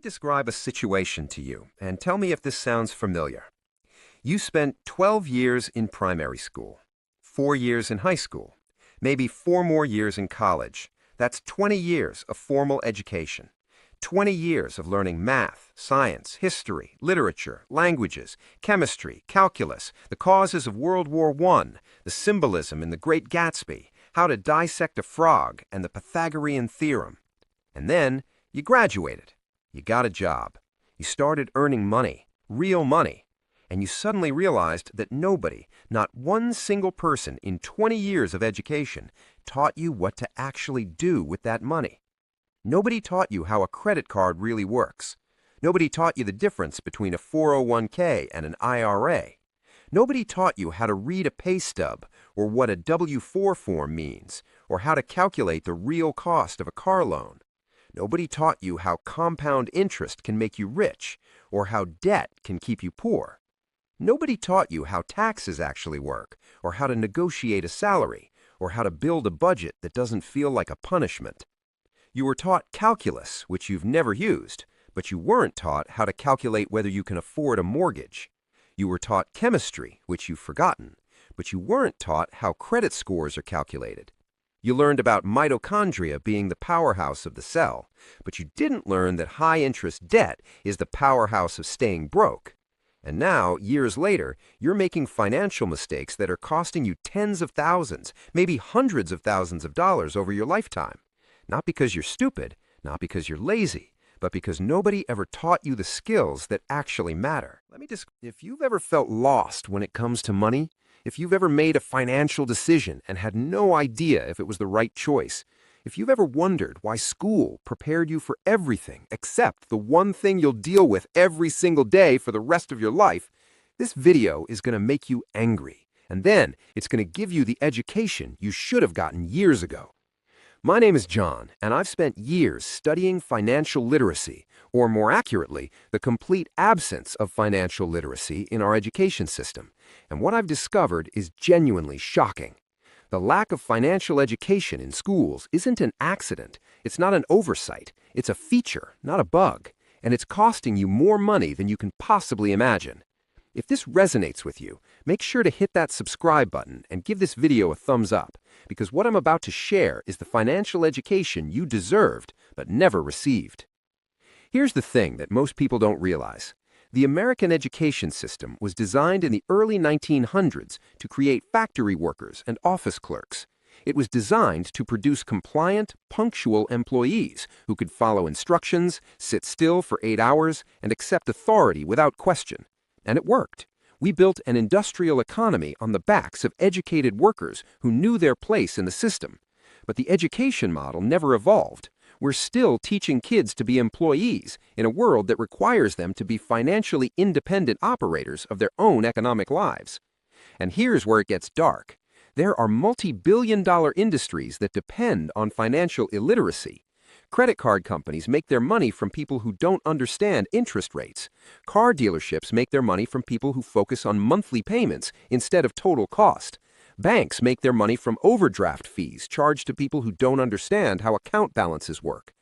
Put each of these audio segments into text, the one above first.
describe a situation to you and tell me if this sounds familiar. You spent 12 years in primary school, 4 years in high school, maybe 4 more years in college. That's 20 years of formal education. 20 years of learning math, science, history, literature, languages, chemistry, calculus, the causes of World War I, the symbolism in The Great Gatsby, how to dissect a frog, and the Pythagorean theorem. And then you graduated. You got a job. You started earning money, real money. And you suddenly realized that nobody, not one single person in 20 years of education, taught you what to actually do with that money. Nobody taught you how a credit card really works. Nobody taught you the difference between a 401k and an IRA. Nobody taught you how to read a pay stub or what a W-4 form means or how to calculate the real cost of a car loan. Nobody taught you how compound interest can make you rich or how debt can keep you poor. Nobody taught you how taxes actually work or how to negotiate a salary or how to build a budget that doesn't feel like a punishment. You were taught calculus, which you've never used, but you weren't taught how to calculate whether you can afford a mortgage. You were taught chemistry, which you've forgotten, but you weren't taught how credit scores are calculated. You learned about mitochondria being the powerhouse of the cell, but you didn't learn that high-interest debt is the powerhouse of staying broke. And now, years later, you're making financial mistakes that are costing you tens of thousands, maybe hundreds of thousands of dollars over your lifetime. Not because you're stupid, not because you're lazy, but because nobody ever taught you the skills that actually matter. If you've ever felt lost when it comes to money, if you've ever made a financial decision and had no idea if it was the right choice, if you've ever wondered why school prepared you for everything except the one thing you'll deal with every single day for the rest of your life, this video is going to make you angry, and then it's going to give you the education you should have gotten years ago. My name is John, and I've spent years studying financial literacy, or more accurately, the complete absence of financial literacy in our education system. And what I've discovered is genuinely shocking. The lack of financial education in schools isn't an accident. It's not an oversight. It's a feature, not a bug. And it's costing you more money than you can possibly imagine. If this resonates with you, make sure to hit that subscribe button and give this video a thumbs up, because what I'm about to share is the financial education you deserved but never received. Here's the thing that most people don't realize. The American education system was designed in the early 1900s to create factory workers and office clerks. It was designed to produce compliant, punctual employees who could follow instructions, sit still for 8 hours, and accept authority without question. And it worked. We built an industrial economy on the backs of educated workers who knew their place in the system. But the education model never evolved. We're still teaching kids to be employees in a world that requires them to be financially independent operators of their own economic lives. And here's where it gets dark. There are multi-billion-dollar industries that depend on financial illiteracy. Credit card companies make their money from people who don't understand interest rates. Car dealerships make their money from people who focus on monthly payments instead of total cost. Banks make their money from overdraft fees charged to people who don't understand how account balances work.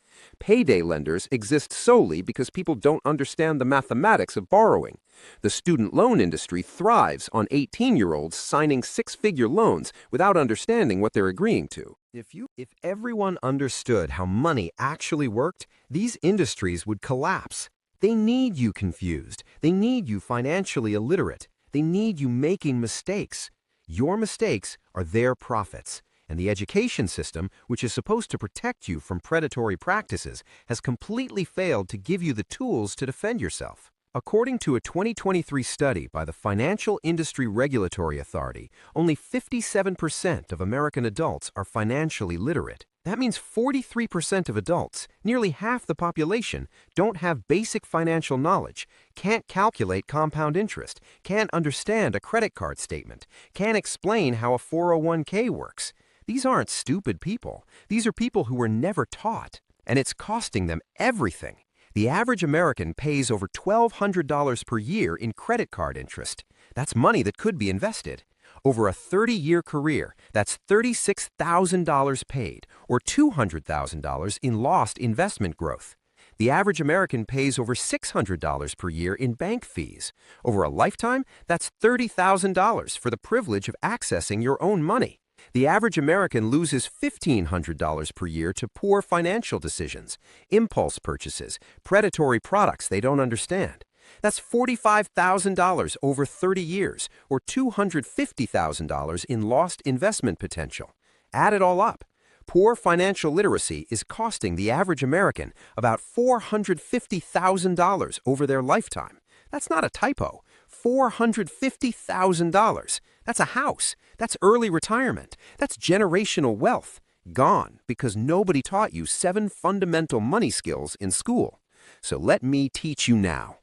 Payday lenders exist solely because people don't understand the mathematics of borrowing. The student loan industry thrives on 18-year-olds signing six-figure loans without understanding what they're agreeing to. If everyone understood how money actually worked, these industries would collapse. They need you confused. They need you financially illiterate. They need you making mistakes. Your mistakes are their profits. And the education system, which is supposed to protect you from predatory practices, has completely failed to give you the tools to defend yourself. According to a 2023 study by the Financial Industry Regulatory Authority, only 57% of American adults are financially literate. That means 43% of adults, nearly half the population, don't have basic financial knowledge, can't calculate compound interest, can't understand a credit card statement, can't explain how a 401k works. These aren't stupid people. These are people who were never taught, and it's costing them everything. The average American pays over $1,200 per year in credit card interest. That's money that could be invested. Over a 30-year career, that's $36,000 paid, or $200,000 in lost investment growth. The average American pays over $600 per year in bank fees. Over a lifetime, that's $30,000 for the privilege of accessing your own money. The average American loses $1,500 per year to poor financial decisions, impulse purchases, predatory products they don't understand. That's $45,000 over 30 years, or $250,000 in lost investment potential. Add it all up. Poor financial literacy is costing the average American about $450,000 over their lifetime. That's not a typo. $450,000. That's a house. That's early retirement. That's generational wealth. Gone because nobody taught you 7 fundamental money skills in school. So let me teach you now.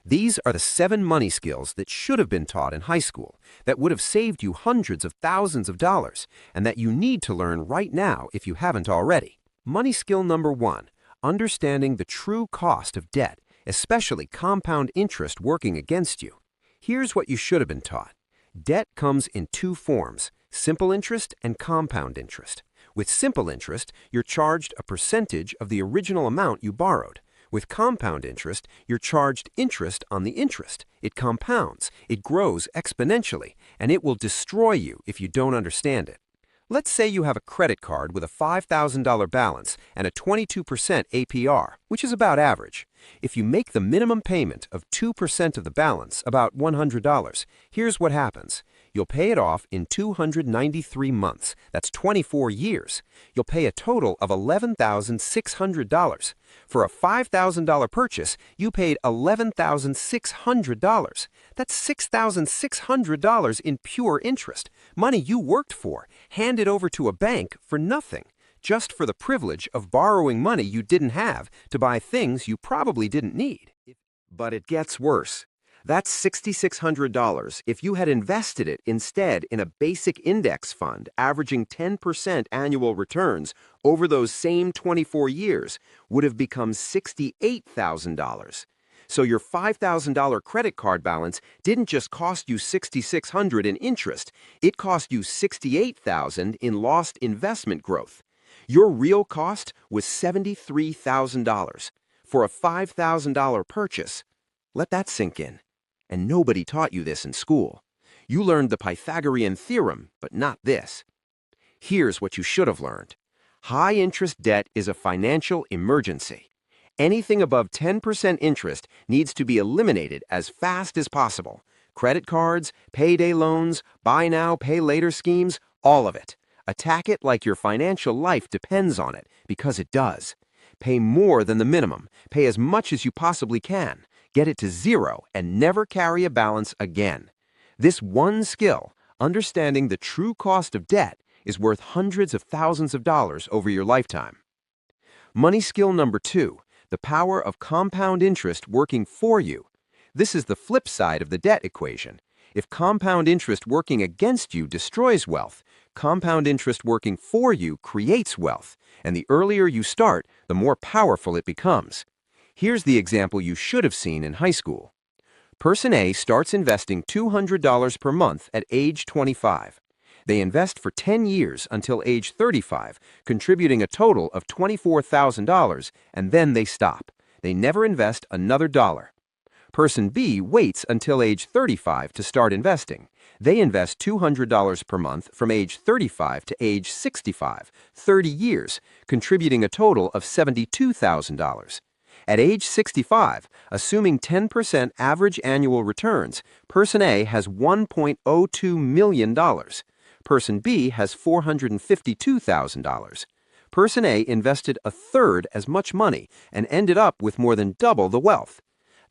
These are the 7 money skills that should have been taught in high school, that would have saved you hundreds of thousands of dollars, and that you need to learn right now if you haven't already. Money skill number 1, understanding the true cost of debt, especially compound interest working against you. Here's what you should have been taught. Debt comes in 2 forms, simple interest and compound interest. With simple interest, you're charged a percentage of the original amount you borrowed. With compound interest, you're charged interest on the interest. It compounds, it grows exponentially, and it will destroy you if you don't understand it. Let's say you have a credit card with a $5,000 balance and a 22% APR, which is about average. If you make the minimum payment of 2% of the balance, about $100, here's what happens. You'll pay it off in 293 months. That's 24 years. You'll pay a total of $11,600. For a $5,000 purchase, you paid $11,600. That's $6,600 in pure interest, money you worked for, handed over to a bank for nothing, just for the privilege of borrowing money you didn't have to buy things you probably didn't need. But it gets worse. That's $6,600 if you had invested it instead in a basic index fund averaging 10% annual returns over those same 24 years would have become $68,000. So your $5,000 credit card balance didn't just cost you $6,600 in interest, it cost you $68,000 in lost investment growth. Your real cost was $73,000 for a $5,000 purchase. Let that sink in. And nobody taught you this in school. You learned the Pythagorean theorem, but not this. Here's what you should have learned. High-interest debt is a financial emergency. Anything above 10% interest needs to be eliminated as fast as possible. Credit cards, payday loans, buy now, pay later schemes, all of it. Attack it like your financial life depends on it, because it does. Pay more than the minimum. Pay as much as you possibly can. Get it to 0 and never carry a balance again. This one skill, understanding the true cost of debt, is worth hundreds of thousands of dollars over your lifetime. Money skill number 2, the power of compound interest working for you. This is the flip side of the debt equation. If compound interest working against you destroys wealth, compound interest working for you creates wealth, and the earlier you start, the more powerful it becomes. Here's the example you should have seen in high school. Person A starts investing $200 per month at age 25. They invest for 10 years until age 35, contributing a total of $24,000, and then they stop. They never invest another dollar. Person B waits until age 35 to start investing. They invest $200 per month from age 35 to age 65, 30 years, contributing a total of $72,000. At age 65, assuming 10% average annual returns, Person A has $1.02 million. Person B has $452,000. Person A invested a third as much money and ended up with more than double the wealth.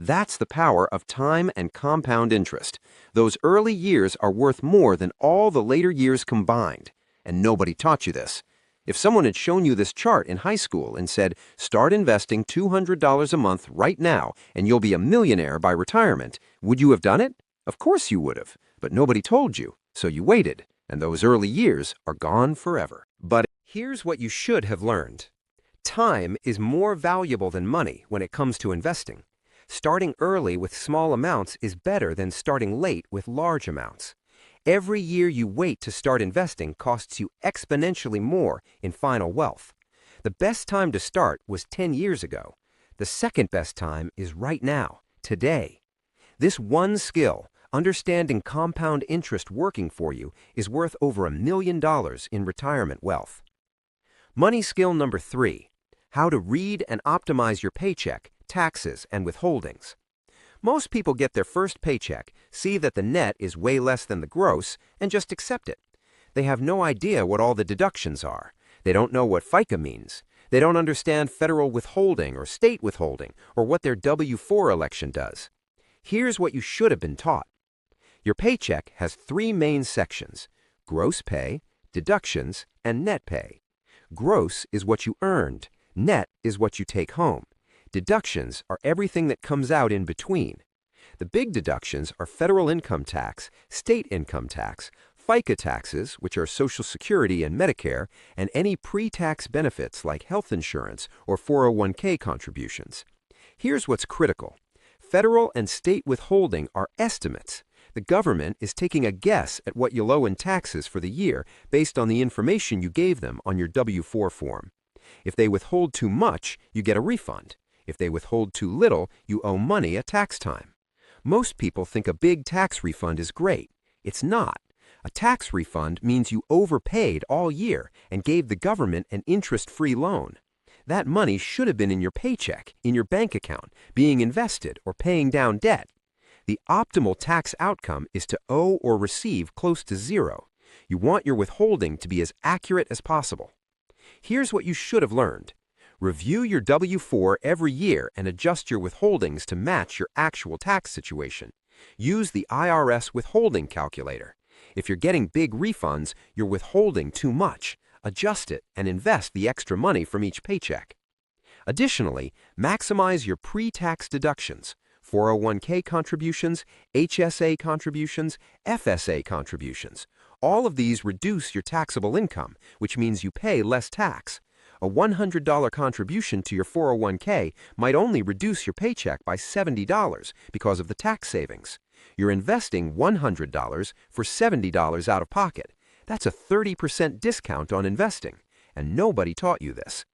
That's the power of time and compound interest. Those early years are worth more than all the later years combined. And nobody taught you this. If someone had shown you this chart in high school and said, start investing $200 a month right now and you'll be a millionaire by retirement, would you have done it? Of course you would have, but nobody told you, so you waited, and those early years are gone forever. But here's what you should have learned. Time is more valuable than money when it comes to investing. Starting early with small amounts is better than starting late with large amounts. Every year you wait to start investing costs you exponentially more in final wealth. The best time to start was 10 years ago. The second best time is right now, today. This one skill, understanding compound interest working for you, is worth over $1 million in retirement wealth. Money skill number 3, how to read and optimize your paycheck, taxes, and withholdings. Most people get their first paycheck, see that the net is way less than the gross, and just accept it. They have no idea what all the deductions are. They don't know what FICA means. They don't understand federal withholding or state withholding or what their W-4 election does. Here's what you should have been taught. Your paycheck has 3 main sections: gross pay, deductions, and net pay. Gross is what you earned. Net is what you take home. Deductions are everything that comes out in between. The big deductions are federal income tax, state income tax, FICA taxes, which are Social Security and Medicare, and any pre-tax benefits like health insurance or 401k contributions. Here's what's critical. Federal and state withholding are estimates. The government is taking a guess at what you'll owe in taxes for the year based on the information you gave them on your W-4 form. If they withhold too much, you get a refund. If they withhold too little, you owe money at tax time. Most people think a big tax refund is great. It's not. A tax refund means you overpaid all year and gave the government an interest-free loan. That money should have been in your paycheck, in your bank account, being invested, or paying down debt. The optimal tax outcome is to owe or receive close to zero. You want your withholding to be as accurate as possible. Here's what you should have learned. Review your W-4 every year and adjust your withholdings to match your actual tax situation. Use the IRS withholding calculator. If you're getting big refunds, you're withholding too much. Adjust it and invest the extra money from each paycheck. Additionally, maximize your pre-tax deductions: 401k contributions, HSA contributions, FSA contributions. All of these reduce your taxable income, which means you pay less tax. A $100 contribution to your 401k might only reduce your paycheck by $70 because of the tax savings. You're investing $100 for $70 out of pocket. That's a 30% discount on investing, and nobody taught you this.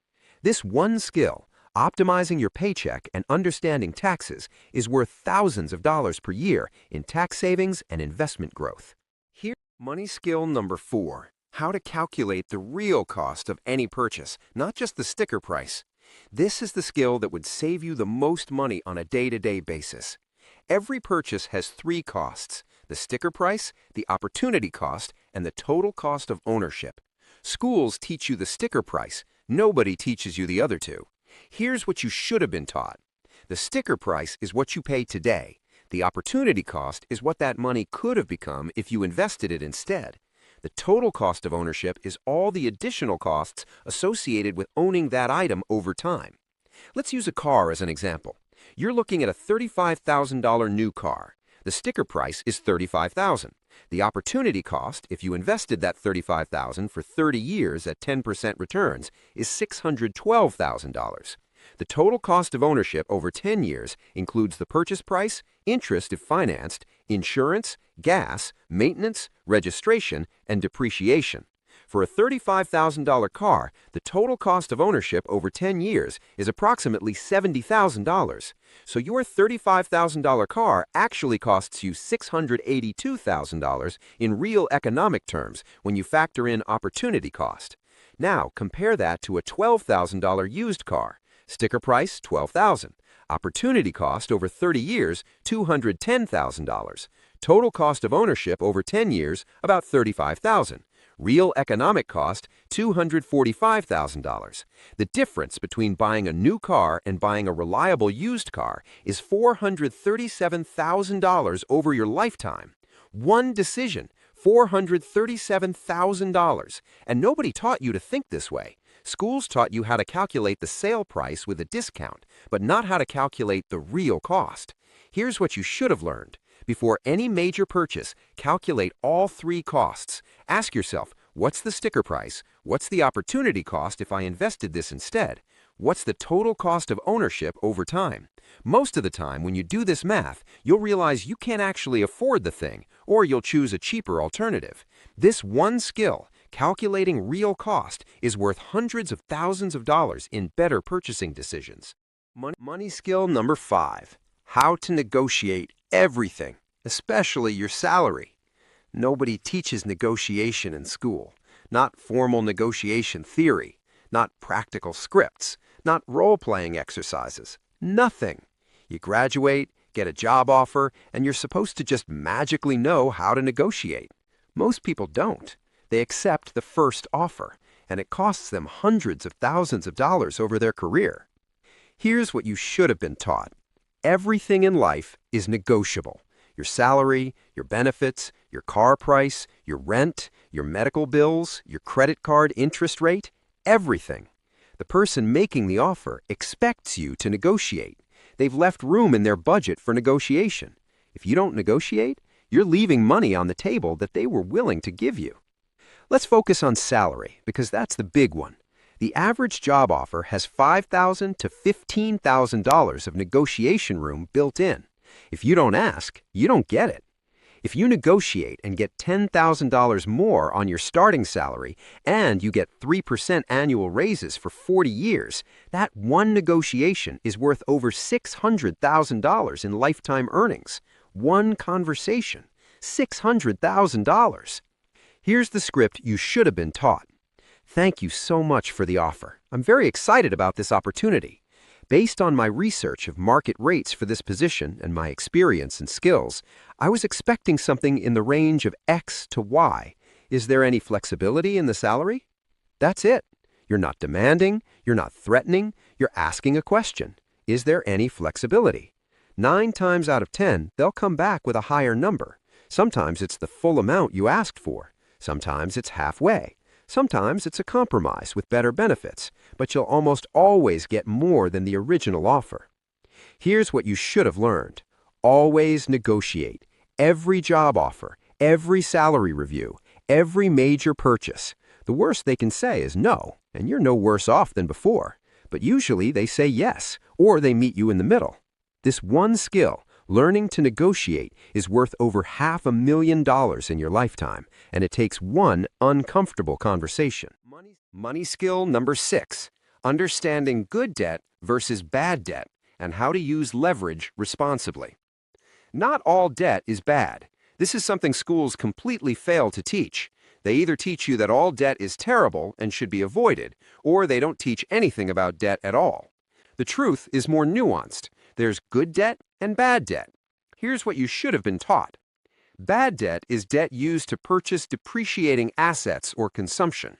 This one skill, optimizing your paycheck and understanding taxes, is worth thousands of dollars per year in tax savings and investment growth. Here's money skill number 4. How to calculate the real cost of any purchase, not just the sticker price. This is the skill that would save you the most money on a day-to-day basis. Every purchase has 3 costs: the sticker price, the opportunity cost, and the total cost of ownership. Schools teach you the sticker price. Nobody teaches you the other 2. Here's what you should have been taught. The sticker price is what you pay today. The opportunity cost is what that money could have become if you invested it instead. The total cost of ownership is all the additional costs associated with owning that item over time. Let's use a car as an example. You're looking at a $35,000 new car. The sticker price is $35,000. The opportunity cost, if you invested that $35,000 for 30 years at 10% returns, is $612,000. The total cost of ownership over 10 years includes the purchase price, interest if financed, insurance, gas, maintenance, registration, and depreciation. For a $35,000 car, the total cost of ownership over 10 years is approximately $70,000. So your $35,000 car actually costs you $682,000 in real economic terms when you factor in opportunity cost. Now compare that to a $12,000 used car. Sticker price, $12,000. Opportunity cost over 30 years, $210,000. Total cost of ownership over 10 years, about $35,000. Real economic cost, $245,000. The difference between buying a new car and buying a reliable used car is $437,000 over your lifetime. One decision, $437,000. And nobody taught you to think this way. Schools taught you how to calculate the sale price with a discount, but not how to calculate the real cost. Here's what you should have learned. Before any major purchase, calculate all 3 costs. Ask yourself, what's the sticker price? What's the opportunity cost if I invested this instead? What's the total cost of ownership over time? Most of the time, when you do this math, you'll realize you can't actually afford the thing, or you'll choose a cheaper alternative. This one skill, calculating real cost, is worth hundreds of thousands of dollars in better purchasing decisions. Money skill number 5. How to negotiate everything, especially your salary. Nobody teaches negotiation in school. Not formal negotiation theory. Not practical scripts. Not role-playing exercises. Nothing. You graduate, get a job offer, and you're supposed to just magically know how to negotiate. Most people don't. They accept the first offer, and it costs them hundreds of thousands of dollars over their career. Here's what you should have been taught. Everything in life is negotiable. Your salary, your benefits, your car price, your rent, your medical bills, your credit card interest rate, everything. The person making the offer expects you to negotiate. They've left room in their budget for negotiation. If you don't negotiate, you're leaving money on the table that they were willing to give you. Let's focus on salary, because that's the big one. The average job offer has $5,000 to $15,000 of negotiation room built in. If you don't ask, you don't get it. If you negotiate and get $10,000 more on your starting salary and you get 3% annual raises for 40 years, that one negotiation is worth over $600,000 in lifetime earnings. One conversation, $600,000. Here's the script you should have been taught. Thank you so much for the offer. I'm very excited about this opportunity. Based on my research of market rates for this position and my experience and skills, I was expecting something in the range of X to Y. Is there any flexibility in the salary? That's it. You're not demanding, you're not threatening, you're asking a question. Is there any flexibility? 9 times out of 10, they'll come back with a higher number. Sometimes it's the full amount you asked for. Sometimes it's halfway. Sometimes it's a compromise with better benefits, but you'll almost always get more than the original offer. Here's what you should have learned. Always negotiate. Every job offer, every salary review, every major purchase. The worst they can say is no, and you're no worse off than before. But usually they say yes, or they meet you in the middle. This one skill, learning to negotiate, is worth over $500,000 in your lifetime, and it takes one uncomfortable conversation. Money skill number 6, understanding good debt versus bad debt, and how to use leverage responsibly. Not all debt is bad. This is something schools completely fail to teach. They either teach you that all debt is terrible and should be avoided, or they don't teach anything about debt at all. The truth is more nuanced. There's good debt and bad debt. Here's what you should have been taught. Bad debt is debt used to purchase depreciating assets or consumption.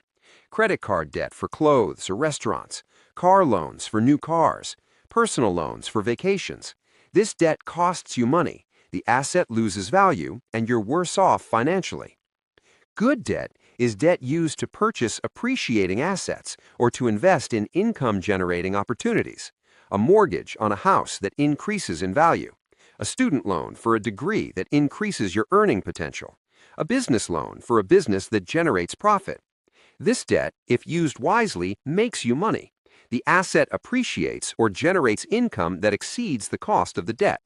Credit card debt for clothes or restaurants, car loans for new cars, personal loans for vacations. This debt costs you money, the asset loses value, and you're worse off financially. Good debt is debt used to purchase appreciating assets or to invest in income-generating opportunities. A mortgage on a house that increases in value. A student loan for a degree that increases your earning potential. A business loan for a business that generates profit. This debt, if used wisely, makes you money. The asset appreciates or generates income that exceeds the cost of the debt.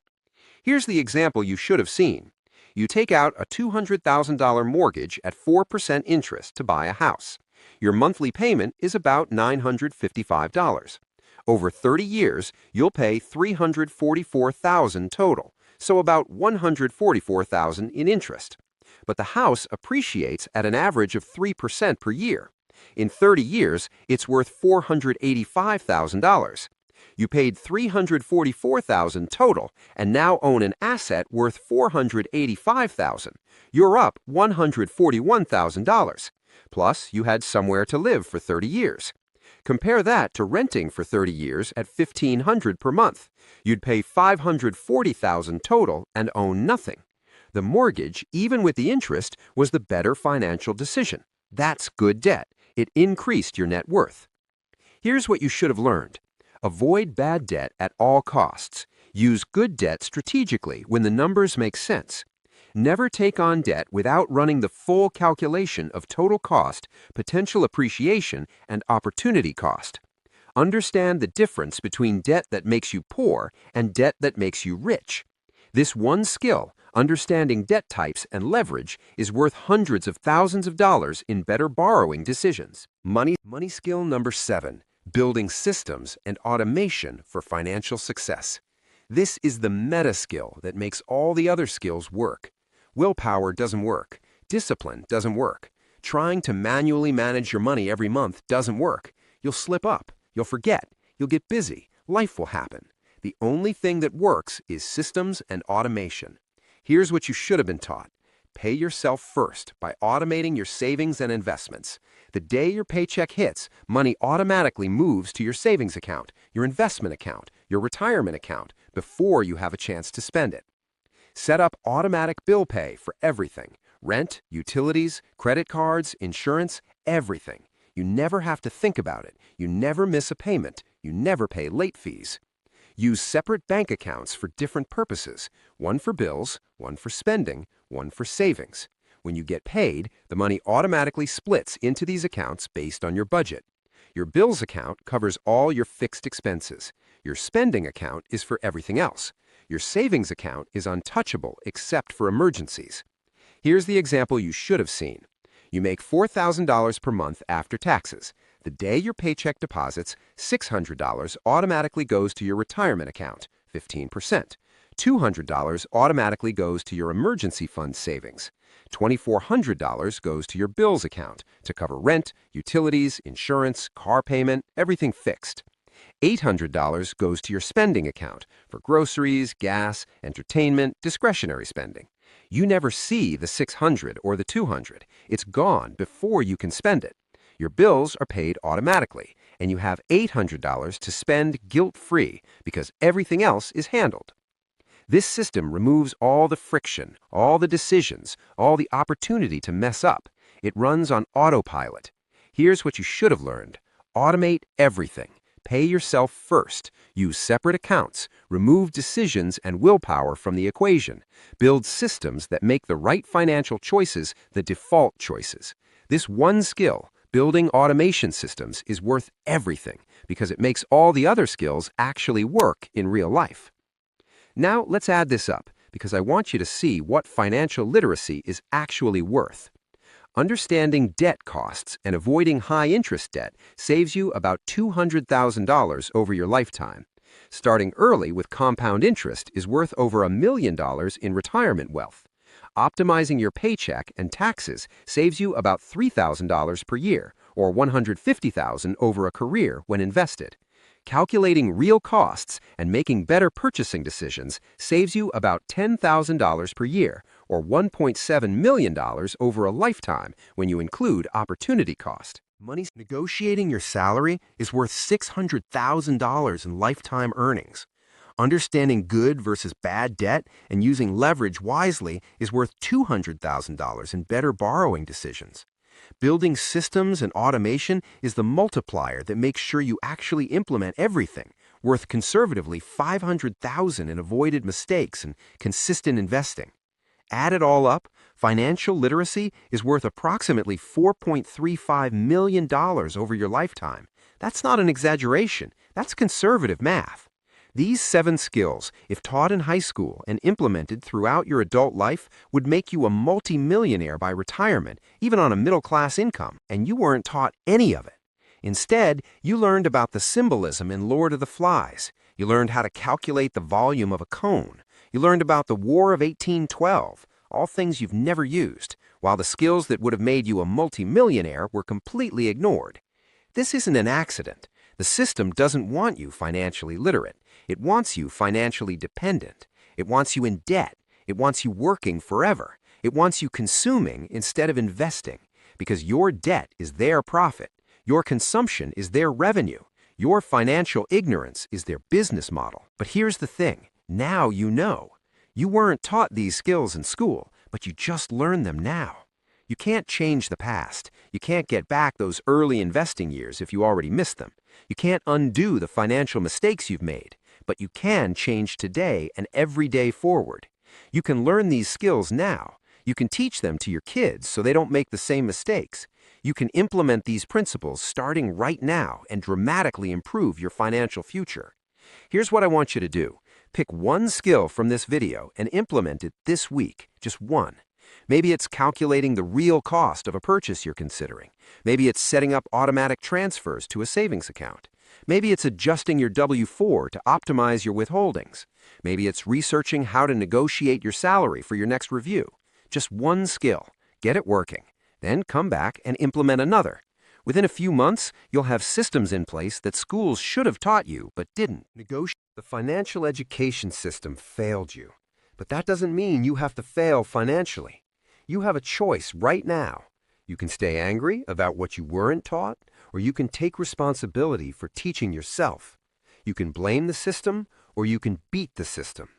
Here's the example you should have seen. You take out a $200,000 mortgage at 4% interest to buy a house. Your monthly payment is about $955. Over 30 years, you'll pay $344,000 total, so about $144,000 in interest. But the house appreciates at an average of 3% per year. In 30 years, it's worth $485,000. You paid $344,000 total and now own an asset worth $485,000. You're up $141,000. Plus, you had somewhere to live for 30 years. Compare that to renting for 30 years at $1,500 per month. You'd pay $540,000 total and own nothing. The mortgage, even with the interest, was the better financial decision. That's good debt. It increased your net worth. Here's what you should have learned. Avoid bad debt at all costs. Use good debt strategically when the numbers make sense. Never take on debt without running the full calculation of total cost, potential appreciation, and opportunity cost. Understand the difference between debt that makes you poor and debt that makes you rich. This one skill, understanding debt types and leverage, is worth hundreds of thousands of dollars in better borrowing decisions. Money skill number 7, building systems and automation for financial success. This is the meta skill that makes all the other skills work. Willpower doesn't work. Discipline doesn't work. Trying to manually manage your money every month doesn't work. You'll slip up. You'll forget. You'll get busy. Life will happen. The only thing that works is systems and automation. Here's what you should have been taught. Pay yourself first by automating your savings and investments. The day your paycheck hits, money automatically moves to your savings account, your investment account, your retirement account, before you have a chance to spend it. Set up automatic bill pay for everything. Rent, utilities, credit cards, insurance, everything. You never have to think about it. You never miss a payment. You never pay late fees. Use separate bank accounts for different purposes. One for bills, one for spending, one for savings. When you get paid, the money automatically splits into these accounts based on your budget. Your bills account covers all your fixed expenses. Your spending account is for everything else. Your savings account is untouchable except for emergencies. Here's the example you should have seen. You make $4,000 per month after taxes. The day your paycheck deposits, $600 automatically goes to your retirement account, 15%. $200 automatically goes to your emergency fund savings. $2,400 goes to your bills account to cover rent, utilities, insurance, car payment, everything fixed. $800 goes to your spending account for groceries, gas, entertainment, discretionary spending. You never see the $600 or the $200. It's gone before you can spend it. Your bills are paid automatically, and you have $800 to spend guilt-free because everything else is handled. This system removes all the friction, all the decisions, all the opportunity to mess up. It runs on autopilot. Here's what you should have learned. Automate everything. Pay yourself first. Use separate accounts. Remove decisions and willpower from the equation. Build systems that make the right financial choices the default choices. This one skill, building automation systems, is worth everything because it makes all the other skills actually work in real life. Now let's add this up because I want you to see what financial literacy is actually worth. Understanding debt costs and avoiding high-interest debt saves you about $200,000 over your lifetime. Starting early with compound interest is worth over $1 million in retirement wealth. Optimizing your paycheck and taxes saves you about $3,000 per year, or $150,000 over a career when invested. Calculating real costs and making better purchasing decisions saves you about $10,000 per year, or $1.7 million over a lifetime when you include opportunity cost. Negotiating your salary is worth $600,000 in lifetime earnings. Understanding good versus bad debt and using leverage wisely is worth $200,000 in better borrowing decisions. Building systems and automation is the multiplier that makes sure you actually implement everything, worth conservatively $500,000 in avoided mistakes and consistent investing. Add it all up, financial literacy is worth approximately $4.35 million over your lifetime. That's not an exaggeration. That's conservative math. These 7 skills, if taught in high school and implemented throughout your adult life, would make you a multimillionaire by retirement, even on a middle-class income, and you weren't taught any of it. Instead, you learned about the symbolism in Lord of the Flies. You learned how to calculate the volume of a cone. You learned about the War of 1812, all things you've never used, while the skills that would have made you a multimillionaire were completely ignored. This isn't an accident. The system doesn't want you financially literate. It wants you financially dependent. It wants you in debt. It wants you working forever. It wants you consuming instead of investing, because your debt is their profit. Your consumption is their revenue. Your financial ignorance is their business model. But here's the thing. Now you know. You weren't taught these skills in school, but you just learned them now. You can't change the past. You can't get back those early investing years if you already missed them. You can't undo the financial mistakes you've made, but you can change today and every day forward. You can learn these skills now. You can teach them to your kids so they don't make the same mistakes. You can implement these principles starting right now and dramatically improve your financial future. Here's what I want you to do. Pick one skill from this video and implement it this week, just one. Maybe it's calculating the real cost of a purchase you're considering. Maybe it's setting up automatic transfers to a savings account. Maybe it's adjusting your W-4 to optimize your withholdings. Maybe it's researching how to negotiate your salary for your next review. Just one skill. Get it working. Then come back and implement another. Within a few months, you'll have systems in place that schools should have taught you but didn't. The financial education system failed you. But that doesn't mean you have to fail financially. You have a choice right now. You can stay angry about what you weren't taught, or you can take responsibility for teaching yourself. You can blame the system, or you can beat the system.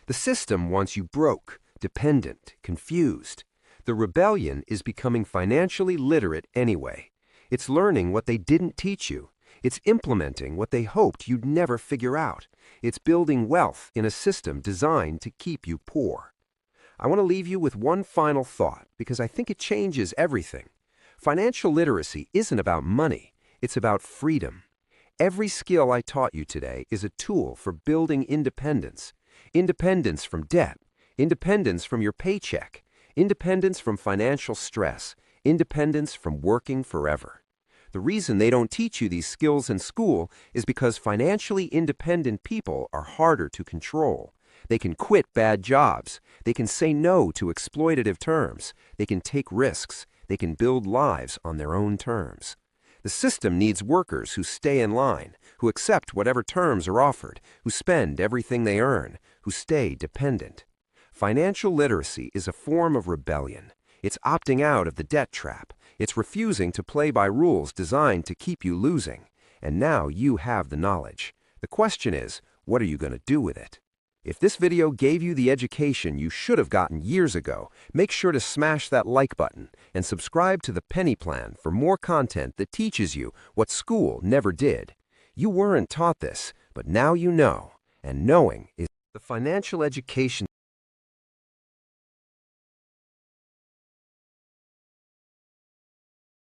The system wants you broke, dependent, confused. The rebellion is becoming financially literate anyway. It's learning what they didn't teach you. It's implementing what they hoped you'd never figure out. It's building wealth in a system designed to keep you poor. I want to leave you with one final thought because I think it changes everything. Financial literacy isn't about money. It's about freedom. Every skill I taught you today is a tool for building independence. Independence from debt. Independence from your paycheck. Independence from financial stress. Independence from working forever. The reason they don't teach you these skills in school is because financially independent people are harder to control. They can quit bad jobs. They can say no to exploitative terms. They can take risks. They can build lives on their own terms. The system needs workers who stay in line, who accept whatever terms are offered, who spend everything they earn, who stay dependent. Financial literacy is a form of rebellion. It's opting out of the debt trap. It's refusing to play by rules designed to keep you losing. And now you have the knowledge. The question is, what are you going to do with it? If this video gave you the education you should have gotten years ago, make sure to smash that like button and subscribe to the Penny Plan for more content that teaches you what school never did. You weren't taught this, but now you know. And knowing is the financial education